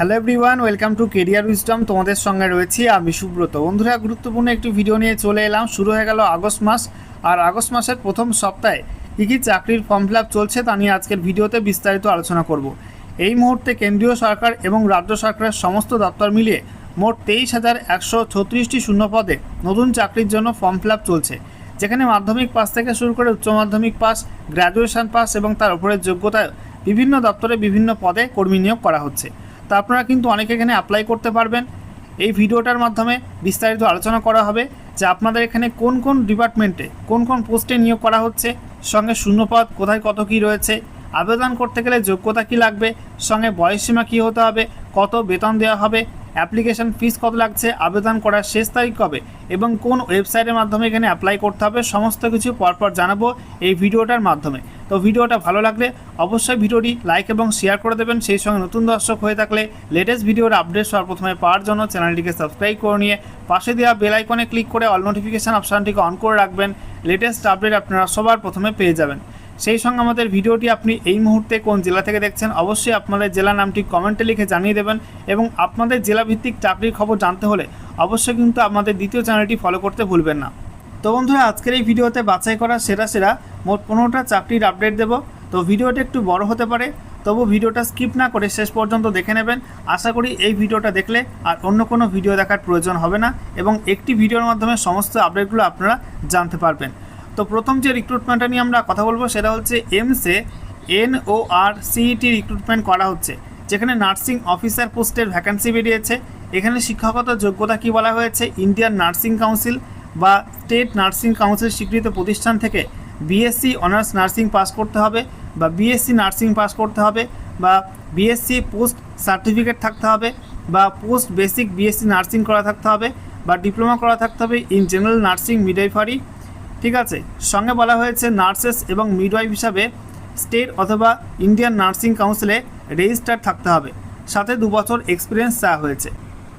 Hello everyone, welcome to career wisdom. তোমাদের সঙ্গে রয়েছি আমি সুব্রত। বন্ধুরা, গুরুত্বপূর্ণ একটি ভিডিও নিয়ে চলে এলাম। শুরু হয়ে গেল আগস্ট মাস, আর আগস্ট মাসের প্রথম সপ্তাহে কী কী চাকরির ফর্ম ফিল আপ চলছে তা নিয়ে আজকের ভিডিওতে বিস্তারিত আলোচনা করব। এই মুহূর্তে কেন্দ্রীয় সরকার এবং রাজ্য সরকারের সমস্ত দপ্তর মিলিয়ে মোট 23,136টি শূন্য পদে নতুন চাকরির জন্য ফর্ম ফিল আপ চলছে, যেখানে মাধ্যমিক পাস থেকে শুরু করে উচ্চ মাধ্যমিক পাস, গ্র্যাজুয়েশন পাস এবং তার উপরের যোগ্যতায় বিভিন্ন দপ্তরে বিভিন্ন পদে কর্মী নিয়োগ করা হচ্ছে। তা আপনারা কিন্তু অনেকে এখানে অ্যাপ্লাই করতে পারবেন। এই ভিডিওটার মাধ্যমে বিস্তারিত আলোচনা করা হবে যে আপনাদের এখানে কোন কোন ডিপার্টমেন্টে কোন কোন পোস্টে নিয়োগ করা হচ্ছে, সঙ্গে শূন্যপদ কোথায় কত কী রয়েছে, আবেদন করতে গেলে যোগ্যতা কী লাগবে, সঙ্গে বয়সসীমা কী হতে হবে, কত বেতন দেওয়া হবে, অ্যাপ্লিকেশন ফিস কত লাগছে, আবেদন করার শেষ তারিখ কবে এবং কোন ওয়েবসাইটের মাধ্যমে এখানে অ্যাপ্লাই করতে হবে, সমস্ত কিছু পরপর জানাবো এই ভিডিওটার মাধ্যমে। তো ভিডিওটা ভালো লাগলে অবশ্যই ভিডিওটি লাইক এবং শেয়ার করে দেবেন। সেই সঙ্গে নতুন দর্শক হয়ে থাকলে লেটেস্ট ভিডিওর আপডেট সবার প্রথমে পাওয়ার জন্য চ্যানেলটিকে সাবস্ক্রাইব করে নিয়ে পাশে দেওয়া বেল আইকনে ক্লিক করে অল নোটিফিকেশান অপশানটিকে অন করে রাখবেন। লেটেস্ট আপডেট আপনারা সবার প্রথমে পেয়ে যাবেন। সেই সঙ্গে আমাদের ভিডিওটি আপনি এই মুহূর্তে কোন জেলা থেকে দেখছেন অবশ্যই আপনাদের জেলা নামটি কমেন্টে লিখে জানিয়ে দেবেন, এবং আপনাদের জেলাভিত্তিক চাকরির খবর জানতে হলে অবশ্যই কিন্তু আমাদের দ্বিতীয় চ্যানেলটি ফলো করতে ভুলবেন না। তো বন্ধুরা, আজকের এই ভিডিওতে বাছাই করা সেরা মোট 15টা চাকরির আপডেট দেব। তো ভিডিওটা একটু বড় হতে পারে, তবু ভিডিওটা স্কিপ না করে শেষ পর্যন্ত দেখে নেবেন। আশা করি এই ভিডিওটা দেখলে আর অন্য কোনো ভিডিও দেখার প্রয়োজন হবে না, এবং একটি ভিডিওর মাধ্যমে সমস্ত আপডেটগুলো আপনারা জানতে পারবেন। তো প্রথম যে রিক্রুটমেন্টটা নিয়ে আমরা কথা বলবো সেটা হচ্ছে এমসে NORCET রিক্রুটমেন্ট করা হচ্ছে, যেখানে নার্সিং অফিসার পোস্টের ভ্যাকান্সি বেরিয়েছে। এখানে শিক্ষাগত যোগ্যতা কী বলা হয়েছে, ইন্ডিয়ান নার্সিং কাউন্সিল বা স্টেট নার্সিং কাউন্সিল স্বীকৃত প্রতিষ্ঠান থেকে BSc অনার্স নার্সিং পাস করতে হবে, বা BSc নার্সিং পাস করতে হবে, বা BSc পোস্ট সার্টিফিকেট থাকতে হবে, বা পোস্ট বেসিক BSc নার্সিং করা থাকতে হবে, বা ডিপ্লোমা করা থাকতে হবে ইন জেনারেল নার্সিং মিডওয়াইফারি। ঠিক আছে, সঙ্গে বলা হয়েছে নার্সেস এবং মিডওয়াইফ হিসাবে স্টেট অথবা ইন্ডিয়ান নার্সিং কাউন্সিলে রেজিস্টার থাকতে হবে, সাথে 2 বছর এক্সপিরিয়েন্স চাওয়া হয়েছে।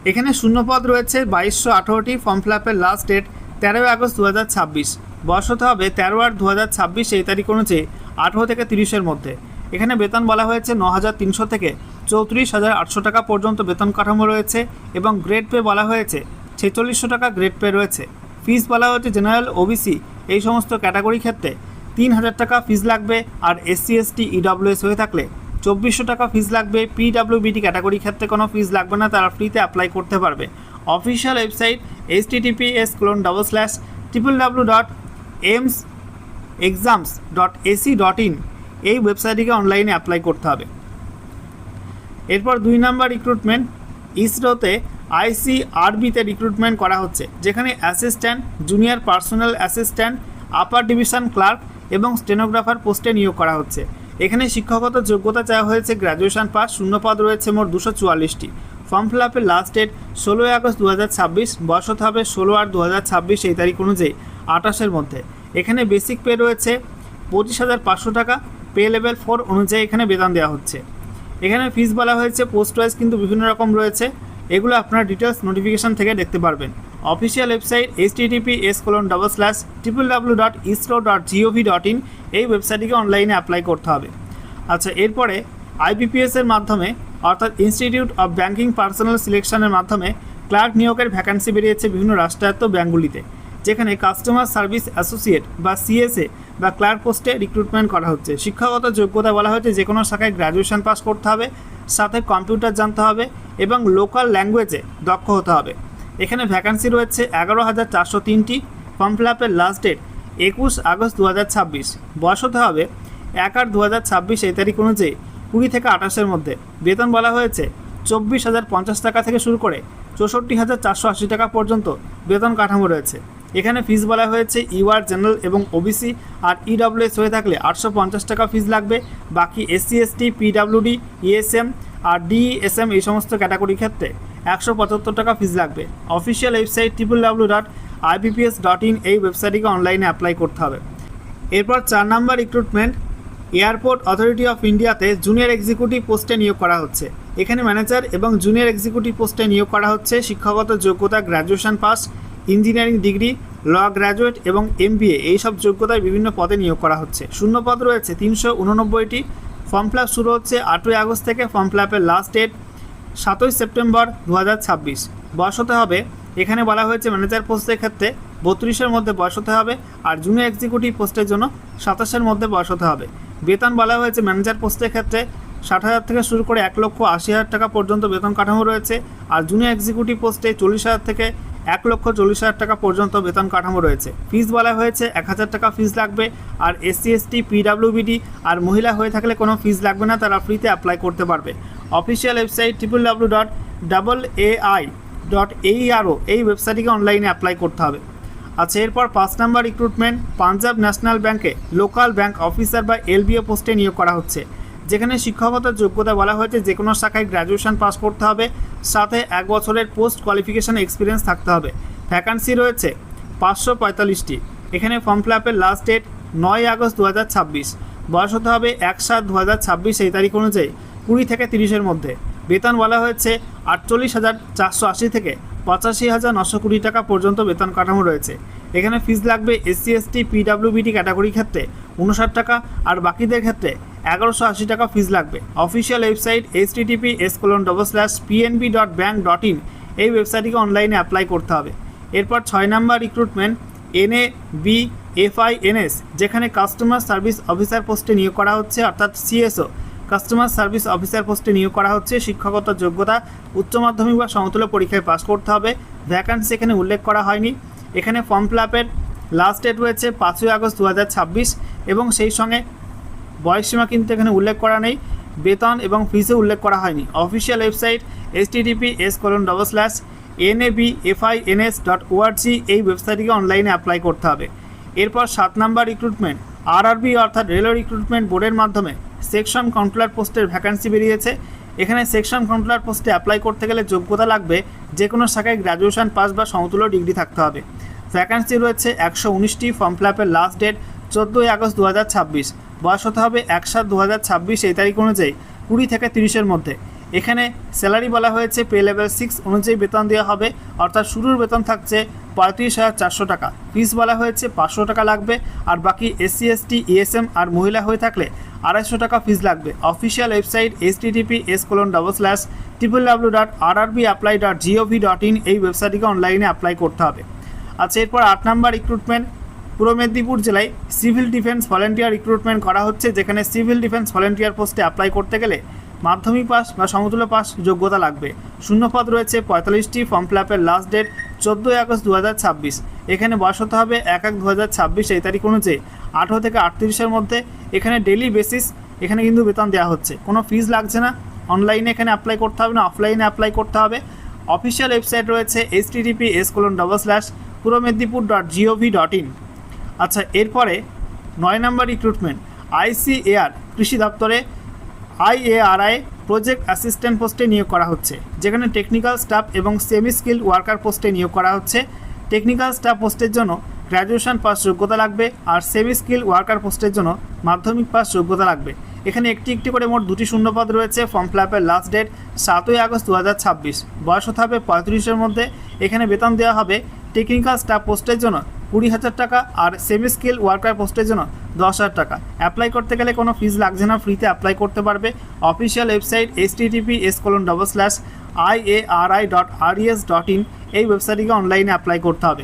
এখানে শূন্যপদ রয়েছে 2218টি। ফর্ম ফিল আপের লাস্ট ডেট 13 আগস্ট 2026। বয়স হতে হবে 13/8/2026 এই তারিখ অনুযায়ী 18 থেকে 30-এর মধ্যে। এখানে বেতন বলা হয়েছে 9,300 থেকে 34,800 টাকা পর্যন্ত বেতন কাঠামো রয়েছে, এবং গ্রেড পে বলা হয়েছে 4600 টাকা গ্রেড পে রয়েছে। ফিস বলা হয়েছে জেনারেল, OBC এই সমস্ত ক্যাটাগরি ক্ষেত্রে 3,000 টাকা ফিস লাগবে, আর SC ST EWS হয়ে থাকলে 2400 টাকা ফিস লাগবে। PWBD ক্যাটাগরি ক্ষেত্রে কোনো ফিস লাগবে না, তারা ফ্রিতে অ্যাপ্লাই করতে পারবে। অফিসিয়াল ওয়েবসাইট https://www.aimsexams.ac.in এই ওয়েবসাইটটিকে অনলাইনে অ্যাপ্লাই করতে হবে। এরপর 2 নম্বর রিক্রুটমেন্ট ইসরোতে ICRB-তে রিক্রুটমেন্ট করা হচ্ছে, যেখানে assistant, junior personal assistant, upper division clerk এবং স্টেনোগ্রাফার পোস্টে নিয়োগ করা হচ্ছে। এখানে শিক্ষাগত যোগ্যতা চাওয়া হয়েছে গ্র্যাজুয়েশন পাস। শূন্যপদ রয়েছে মোট 244টি। ফর্ম ফিল আপের লাস্ট ডেট 16 আগস্ট 2026। বয়স হতে হবে 16/8/2026 এই তারিখ অনুযায়ী 28-এর মধ্যে। এখানে বেসিক পে রয়েছে 25,500 টাকা। পে লেভেল 4 অনুযায়ী এখানে বেতন দেওয়া হচ্ছে। এখানে ফিস বলা হয়েছে পোস্ট ওয়াইজ কিন্তু বিভিন্ন রকম রয়েছে, এগুলো আপনারা ডিটেলস নোটিফিকেশান থেকে দেখতে পারবেন। অফিসিয়াল ওয়েবসাইট https://www.isro.gov.in এই ওয়েবসাইটটিকে অনলাইনে অ্যাপ্লাই করতে হবে। আচ্ছা, এরপরে IBPS-এর মাধ্যমে অর্থাৎ ইনস্টিটিউট অফ ব্যাঙ্কিং পার্সোনাল সিলেকশনের মাধ্যমে ক্লার্ক নিয়োগের ভ্যাকান্সি বেরিয়েছে বিভিন্ন রাষ্ট্রায়ত্ত ব্যাঙ্কগুলিতে, যেখানে কাস্টমার সার্ভিস অ্যাসোসিয়েট বা CSA বা ক্লার্ক পোস্টে রিক্রুটমেন্ট করা হচ্ছে। শিক্ষাগত যোগ্যতা বলা হয়েছে যে কোনো শাখায় গ্র্যাজুয়েশন পাস করতে হবে, সাথে কম্পিউটার জানতে হবে এবং লোকাল ল্যাঙ্গুয়েজে দক্ষ হতে হবে। এখানে ভ্যাকান্সি রয়েছে 11,403টি। ফর্ম ফিল আপের লাস্ট ডেট 21 আগস্ট 2026। বয়স হতে হবে 1/8/2026 এই তারিখ অনুযায়ী 20 থেকে 28-এর মধ্যে। বেতন বলা হয়েছে 24,050 টাকা থেকে শুরু করে 64,480 টাকা পর্যন্ত বেতন কাঠামো রয়েছে। এখানে ফিস বলা হয়েছে UR জেনারেল এবং OBC আর EWS হয়ে থাকলে 850 টাকা ফিস লাগবে। বাকি SC ST PWD ESM আর DESM এই সমস্ত ক্যাটাগরি ক্ষেত্রে 175 টাকা ফিস লাগবে। অফিসিয়াল ওয়েবসাইট www.ibps.in এই ওয়েবসাইটটিকে অনলাইনে অ্যাপ্লাই করতে হবে। এরপর 4 নম্বর রিক্রুটমেন্ট এয়ারপোর্ট অথরিটি অফ ইন্ডিয়াতে জুনিয়র এক্সিকিউটিভ পোস্টে নিয়োগ করা হচ্ছে। এখানে ম্যানেজার এবং জুনিয়র এক্সিকিউটিভ পোস্টে নিয়োগ করা হচ্ছে। শিক্ষাগত যোগ্যতা গ্র্যাজুয়েশন পাস, ইঞ্জিনিয়ারিং ডিগ্রি, ল গ্র্যাজুয়েট এবং MBA এই সব যোগ্যতায় বিভিন্ন পদে নিয়োগ করা হচ্ছে। শূন্যপদ রয়েছে 389টি। ফর্ম ফিল আপ শুরু হচ্ছে 8 আগস্ট থেকে। ফর্ম ফিল আপের লাস্ট ডেট 7ই সেপ্টেম্বর 2026। বয়স হতে হবে, এখানে বলা হয়েছে ম্যানেজার পোস্টের ক্ষেত্রে 32-এর মধ্যে বয়স হতে হবে, আর জুনিয়র এক্সিকিউটিভ পোস্টের জন্য 27-এর মধ্যে বয়স হতে হবে। বেতন বলা হয়েছে ম্যানেজার পোস্টের ক্ষেত্রে 60,000 থেকে শুরু করে 1,80,000 টাকা পর্যন্ত বেতন কাঠামো রয়েছে, আর জুনিয়র এক্সিকিউটিভ পোস্টে 40,000 থেকে 1,40,000 টাকা পর্যন্ত বেতন কাঠামো রয়েছে। ফিস বলা হয়েছে 1,000 টাকা ফিস লাগবে, আর SC ST PWBD আর মহিলা হয়ে থাকলে কোনো ফিস লাগবে না, তারা ফ্রিতে অ্যাপ্লাই করতে পারবে। অফিসিয়াল ওয়েবসাইট www.ai.aero এই ওয়েবসাইটটিকে অনলাইনে অ্যাপ্লাই করতে হবে। আচ্ছা, এরপর 5 নম্বর রিক্রুটমেন্ট পাঞ্জাব ন্যাশনাল ব্যাংকে লোকাল ব্যাংক অফিসার বা LBO পোস্টে নিয়োগ করা হচ্ছে, যেখানে শিক্ষকতার যোগ্যতা বলা হয়েছে যে কোনো শাখায় গ্র্যাজুয়েশন পাস করতে হবে, সাথে 1 বছরের পোস্ট কোয়ালিফিকেশন এক্সপিরিয়েন্স থাকতে হবে। ভ্যাকান্সি রয়েছে 545টি। এখানে ফর্ম ফিল আপের লাস্ট ডেট 9 আগস্ট 2026। বয়স হতে হবে 1/7/2026 এই তারিখ অনুযায়ী 20 থেকে 30-এর মধ্যে। বেতন বলা হয়েছে 48,480 থেকে 85,920 টাকা পর্যন্ত বেতন কাঠামো রয়েছে। এখানে ফিস লাগবে SC ST PWBD ক্যাটাগরির ক্ষেত্রে 59 টাকা, আর বাকিদের ক্ষেত্রে 1180 টাকা ফিস লাগবে। অফিসিয়াল ওয়েবসাইট https://pnb.bank.in এই ওয়েবসাইটটিকে অনলাইনে অ্যাপ্লাই করতে হবে। এরপর 6 নম্বর রিক্রুটমেন্ট NABFINS, যেখানে কাস্টমার সার্ভিস অফিসার পোস্টে নিয়োগ করা হচ্ছে, অর্থাৎ CSO কাস্টমার সার্ভিস অফিসার পোস্টে নিয়োগ করা হচ্ছে। শিক্ষাগত যোগ্যতা উচ্চ মাধ্যমিক বা সমতুল্য পরীক্ষায় পাস করতে হবে। ভ্যাকান্সি এখানে উল্লেখ করা হয়নি। এখানে ফর্ম ফিল আপের লাস্ট ডেট রয়েছে 5 আগস্ট 2026 এবং সেই সঙ্গে বয়সসীমা কিন্তু এখানে উল্লেখ করা নেই। বেতন এবং ফিসও উল্লেখ করা হয়নি। অফিসিয়াল ওয়েবসাইট https://nabfins.org এই ওয়েবসাইটটিকে অনলাইনে অ্যাপ্লাই করতে হবে। এরপর 7 নম্বর রিক্রুটমেন্ট RRB অর্থাৎ রেলওয়ে রিক্রুটমেন্ট বোর্ডের মাধ্যমে সেকশন কন্ট্রোলার পোস্টের ভ্যাকান্সি বেরিয়েছে। এখানে সেকশন কন্ট্রোলার পোস্টে অ্যাপ্লাই করতে গেলে যোগ্যতা লাগবে যে কোনো শাখায় গ্র্যাজুয়েশন পাস বা সমতুল্য ডিগ্রি থাকতে হবে। ভ্যাকান্সি রয়েছে 119টি। ফর্ম ফিল আপের লাস্ট ডেট 14 আগস্ট 2026। বয়স হতে হবে 1/7/2026 এই তারিখ অনুযায়ী 20 থেকে 30-এর মধ্যে। এখানে স্যালারি বলা হয়েছে পে লেভেল 6 অনুযায়ী বেতন দেওয়া হবে, অর্থাৎ শুরুর বেতন থাকছে 35,400 টাকা। ফিস বলা হয়েছে 500 টাকা লাগবে, আর বাকি SC ST ESM আর মহিলা হয়ে থাকলে 250 টাকা ফিস লাগবে। অফিসিয়াল ওয়েবসাইট https://www.rrbapply.gov.in এই ওয়েবসাইটটিকে অনলাইনে অ্যাপ্লাই করতে হবে। আচ্ছা, এরপর 8 নম্বর রিক্রুটমেন্ট পূর্ব মেদিনীপুর জেলায় সিভিল ডিফেন্স ভলেন্টিয়ার রিক্রুটমেন্ট করা হচ্ছে, যেখানে সিভিল ডিফেন্স ভলেন্টিয়ার পোস্টে অ্যাপ্লাই করতে গেলে মাধ্যমিক পাস বা সমতুল্য পাস যোগ্যতা লাগবে। শূন্যপদ রয়েছে 45টি। ফর্ম ফিল আপের লাস্ট ডেট 14 আগস্ট 2026। এখানে বয়স হতে হবে 1/1/2026 এই তারিখ অনুযায়ী 18 থেকে 38-এর মধ্যে। এখানে ডেইলি বেসিস এখানে কিন্তু বেতন দেওয়া হচ্ছে, কোনো ফিস লাগছে না। অনলাইনে এখানে অ্যাপ্লাই করতে হবে না, অফলাইনে অ্যাপ্লাই করতে হবে। অফিসিয়াল ওয়েবসাইট রয়েছে https://purbamedipur.gov.in। আচ্ছা, এরপরে 9 নম্বর রিক্রুটমেন্ট ICAR কৃষি দপ্তরে IARI প্রজেক্ট অ্যাসিস্ট্যান্ট পোস্টে নিয়োগ করা হচ্ছে, যেখানে টেকনিক্যাল স্টাফ এবং সেমি স্কিল্ড ওয়ার্কার পোস্টে নিয়োগ করা হচ্ছে। টেকনিক্যাল স্টাফ পোস্টের জন্য গ্র্যাজুয়েশন পাস যোগ্যতা লাগবে, আর সেমি স্কিল্ড ওয়ার্কার পোস্টের জন্য মাধ্যমিক পাস যোগ্যতা লাগবে। এখানে একটি করে মোট 2টি শূন্যপদ রয়েছে। ফর্ম ফিল আপের লাস্ট ডেট 7 আগস্ট 2026। বয়স হতে হবে 35-এর মধ্যে। এখানে বেতন দেওয়া হবে টেকনিক্যাল স্টাফ পোস্টের জন্য 20,000 টাকা, আর সেমি স্কিল ওয়ার্কার পোস্টের জন্য 10,000 টাকা। অ্যাপ্লাই করতে গেলে কোনো ফিস লাগছে না, ফ্রিতে অ্যাপ্লাই করতে পারবে। অফিসিয়াল ওয়েবসাইট https://iari.res.in এই ওয়েবসাইটটিকে অনলাইনে অ্যাপ্লাই করতে হবে।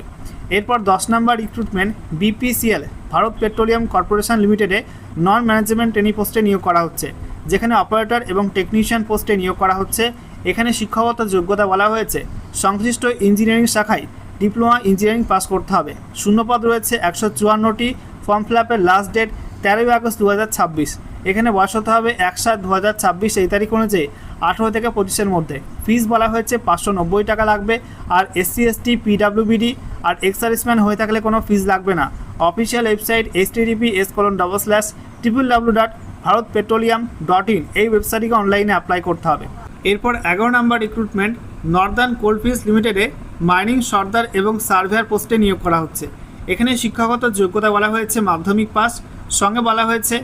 এরপর 10 নম্বর recruitment BPCL Bharat petroleum corporation লিমিটেডে নন ম্যানেজমেন্ট ট্রেনি পোস্টে নিয়োগ করা হচ্ছে, যেখানে অপারেটর এবং টেকনিশিয়ান পোস্টে নিয়োগ করা হচ্ছে। এখানে শিক্ষাগত যোগ্যতা বলা হয়েছে সংশ্লিষ্ট ইঞ্জিনিয়ারিং শাখায় ডিপ্লোমা ইঞ্জিনিয়ারিং পাস করতে হবে। শূন্যপদ রয়েছে 154টি। ফর্ম ফিল আপের লাস্ট ডেট 13 আগস্ট 2026। এখানে বয়স হতে হবে 1/7/2026 এই তারিখ অনুযায়ী 18 থেকে 25-এর মধ্যে। ফিস বলা হয়েছে 590 টাকা লাগবে, আর SC ST PWBD আর এক্স-সার্ভিসম্যান হয়ে থাকলে কোনো ফিস লাগবে না। অফিসিয়াল ওয়েবসাইট https://www.bharatpetroleum.in এই ওয়েবসাইটটিকে অনলাইনে অ্যাপ্লাই করতে হবে। এরপর 11 নম্বর রিক্রুটমেন্ট নর্দার্ন কোলফিল্ডস লিমিটেডে মাইনিং সর্দার এবং সার্ভেয়ার পোস্টে নিয়োগ করা হচ্ছে। এখানে শিক্ষাগত যোগ্যতা বলা হয়েছে মাধ্যমিক পাস, সঙ্গে বলা হয়েছে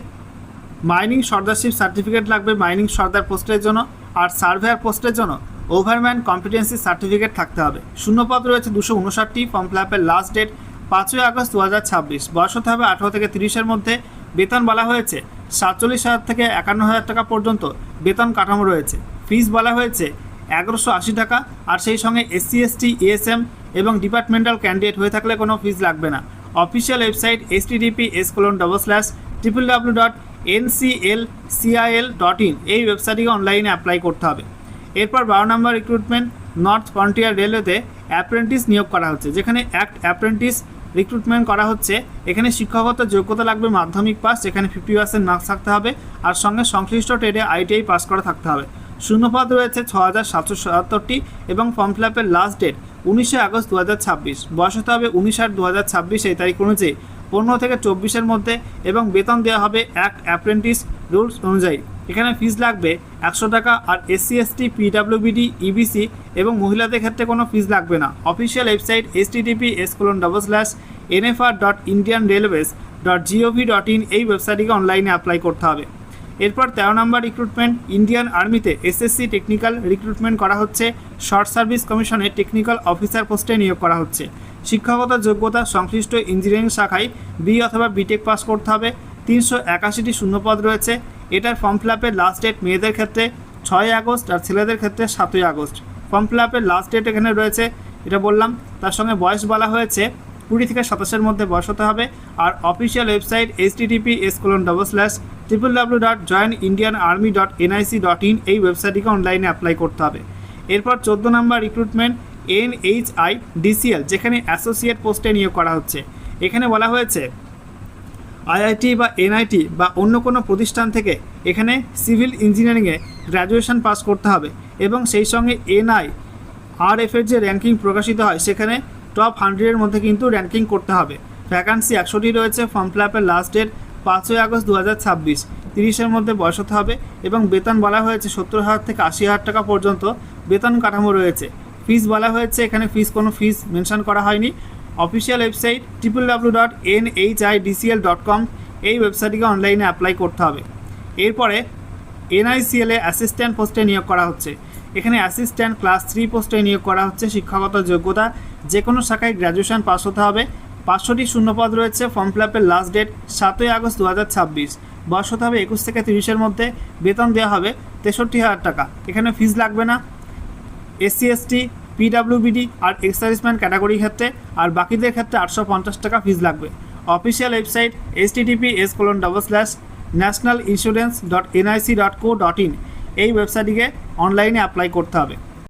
মাইনিং সর্দারশিপ সার্টিফিকেট লাগবে মাইনিং সর্দার পোস্টের জন্য, আর সার্ভেয়ার পোস্টের জন্য ওভারম্যান কম্পিটেন্সি সার্টিফিকেট থাকতে হবে। শূন্যপদ রয়েছে 259টি। ফর্ম ফিল আপের লাস্ট ডেট 5 আগস্ট 2026। বয়স হতে হবে 18 থেকে 30-এর মধ্যে। বেতন বলা হয়েছে 47,000 থেকে 51,000 টাকা পর্যন্ত বেতন কাঠামো রয়েছে। ফিস বলা হয়েছে 1180 টাকা। আর সেই সঙ্গে SC ST ESM এবং ডিপার্টমেন্টাল ক্যান্ডিডেট হয়ে থাকলে কোনো ফিস লাগবে না। অফিসিয়াল ওয়েবসাইট https://www.nclcil.in এই ওয়েবসাইটে অনলাইনে অ্যাপ্লাই করতে হবে। এরপর 12 নম্বর রিক্রুটমেন্ট নর্থ ফ্রন্টিয়ার রেলওয়েতে অ্যাপ্রেন্টিস নিয়োগ করা হচ্ছে, যেখানে অ্যাপ্রেন্টিস রিক্রুটমেন্ট করা হচ্ছে। এখানে শিক্ষাগত যোগ্যতা লাগবে মাধ্যমিক পাস, যেখানে 50% মার্কস থাকতে হবে, আর সঙ্গে সংশ্লিষ্ট ট্রেডে ITI পাস করা থাকতে হবে। শূন্যপদ রয়েছে 6777টি এবং ফর্ম ফিল আপের লাস্ট ডেট 19 আগস্ট 2026। বয়স হতে হবে 19/8/2026 এই তারিখ অনুযায়ী 15 থেকে 24-এর মধ্যে, এবং বেতন দেওয়া হবে অ্যাপ্রেন্টিস রুলস অনুযায়ী। এখানে ফিস লাগবে 100 টাকা। আর SC ST PWBD EBC এবং মহিলাদের ক্ষেত্রে কোনো ফিস লাগবে না। অফিসিয়াল ওয়েবসাইট https://nfr.indianrailways.gov.in এই ওয়েবসাইটে অনলাইনে অ্যাপ্লাই করতে হবে। এরপর 13 নম্বর রিক্রুটমেন্ট ইন্ডিয়ান আর্মিতে SSC টেকনিক্যাল রিক্রুটমেন্ট করা হচ্ছে। শর্ট সার্ভিস কমিশনে টেকনিক্যাল অফিসার পোস্টে নিয়োগ করা হচ্ছে। শিক্ষাগত যোগ্যতা সংশ্লিষ্ট ইঞ্জিনিয়ারিং শাখায় B অথবা BTech পাস করতে হবে। 381টি শূন্যপদ রয়েছে। এটার ফর্ম ফিল আপের লাস্ট ডেট মেয়েদের ক্ষেত্রে 6 আগস্ট আর ছেলেদের ক্ষেত্রে 7 আগস্ট। ফর্ম ফিল আপের লাস্ট ডেট এখানে রয়েছে, এটা বললাম। তার সঙ্গে বয়স বলা হয়েছে 20 থেকে 27-এর মধ্যে বয়স হতে হবে। আর অফিসিয়াল ওয়েবসাইট https://joinindianarmy.nic.in এই ওয়েবসাইটটিকে অনলাইনে অ্যাপ্লাই করতে হবে। এরপর 14 নম্বর রিক্রুটমেন্ট NHIDCL, যেখানে অ্যাসোসিয়েট পোস্টে নিয়োগ করা হচ্ছে। এখানে বলা হয়েছে IIT বা NIT বা অন্য কোনো প্রতিষ্ঠান থেকে এখানে সিভিল ইঞ্জিনিয়ারিংয়ে গ্র্যাজুয়েশন পাস করতে হবে, এবং সেই সঙ্গে NIRF-এর যে র্যাঙ্কিং প্রকাশিত হয় সেখানে টপ 100-এর মধ্যে কিন্তু র্যাঙ্কিং করতে হবে। ভ্যাকান্সি 100টি রয়েছে। ফর্ম ফিল আপের লাস্ট ডেট 5 আগস্ট 2026। 30-এর মধ্যে বয়স হতে হবে, এবং বেতন বলা হয়েছে 70,000 থেকে 80,000 টাকা পর্যন্ত বেতন কাঠামো রয়েছে। ফিস বলা হয়েছে, এখানে কোনো ফিস মেনশন করা হয়নি। অফিসিয়াল ওয়েবসাইট www.nhidcl.com এই ওয়েবসাইটটিকে অনলাইনে অ্যাপ্লাই করতে হবে। এরপরে NICL-এ অ্যাসিস্ট্যান্ট পোস্টে নিয়োগ করা হচ্ছে। এখানে অ্যাসিস্ট্যান্ট ক্লাস 3 পোস্টে নিয়োগ করা হচ্ছে। শিক্ষাগত যোগ্যতা যে কোনো শাখায় গ্র্যাজুয়েশন পাস হতে হবে। 500টি শূন্যপদ রয়েছে। ফর্ম ফিল আপের লাস্ট ডেট 7 আগস্ট 2026। বয়স হতে হবে 21 থেকে 30-এর মধ্যে। বেতন দেওয়া হবে 63,000 টাকা। এখানে ফিস লাগবে না। SC ST PWBD আর এক্স-সার্ভিসম্যান ক্যাটাগরির ক্ষেত্রে, আর বাকিদের ক্ষেত্রে 850 টাকা ফিস লাগবে। অফিসিয়াল ওয়েবসাইট https://nationalinsurance.nic.co.in এই ওয়েবসাইটটিকে অনলাইনে অ্যাপ্লাই করতে হবে।